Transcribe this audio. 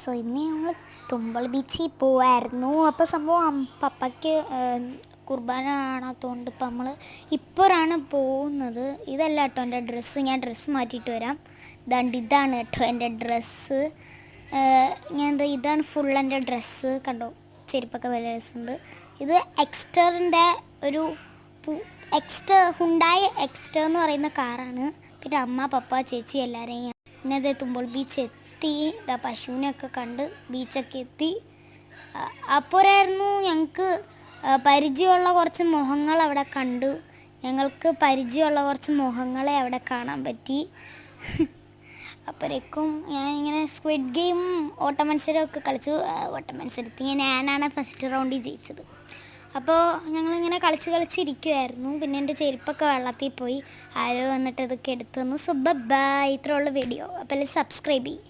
So ഇന്ന് ഞങ്ങൾ തുമ്പൾ ബീച്ചിൽ പോവായിരുന്നു. അപ്പോൾ സംഭവം പപ്പയ്ക്ക് കുർബാന കാണാത്തതുകൊണ്ട് ഇപ്പം നമ്മൾ ഇപ്പോഴാണ് പോകുന്നത്. ഇതല്ല കേട്ടോ എൻ്റെ ഡ്രസ്സ്, ഞാൻ ഡ്രസ്സ് മാറ്റിയിട്ട് വരാം. ഇതാണ് കേട്ടോ എൻ്റെ ഡ്രസ്സ്. ഇതാണ് ഫുൾ എൻ്റെ ഡ്രസ്സ്. കണ്ടോ, ചെരുപ്പൊക്കെ വലിയ രസമുണ്ട്. ഇത് എക്സ്റ്ററിൻ്റെ ഒരു ഹുണ്ടായി എക്സ്റ്റർ എന്ന് പറയുന്ന കാറാണ്. പിന്നെ അമ്മ, പപ്പ, ചേച്ചി എല്ലാവരെയും പിന്നെ അതേ തുമ്പോൾ ബീച്ച് എത്തി. പശുവിനെയൊക്കെ കണ്ട് ബീച്ചൊക്കെ എത്തി. അപ്പോഴായിരുന്നു ഞങ്ങൾക്ക് പരിചയമുള്ള കുറച്ച് മുഖങ്ങൾ അവിടെ കണ്ടു. ഞങ്ങൾക്ക് പരിചയമുള്ള കുറച്ച് മുഖങ്ങളെ അവിടെ കാണാൻ പറ്റി. അപ്പോഴേക്കും ഞാൻ ഇങ്ങനെ സ്ക്വിഡ് ഗെയിം ഓട്ട മത്സരമൊക്കെ കളിച്ചു. ഓട്ട മത്സരത്തിൽ ഞാനാണ് ഫസ്റ്റ് റൗണ്ടിൽ ജയിച്ചത്. അപ്പോൾ ഞങ്ങളിങ്ങനെ കളിച്ചിരിക്കുമായിരുന്നു. പിന്നെ എൻ്റെ ചെരുപ്പൊക്കെ വെള്ളത്തിൽ പോയി. ആരോ വന്നിട്ട് ഇതൊക്കെ എടുത്തു തന്നു. സോ ബൈ, ഇത്രയുള്ള വീഡിയോ. അപ്പോൾ സബ്സ്ക്രൈബ് ചെയ്യും.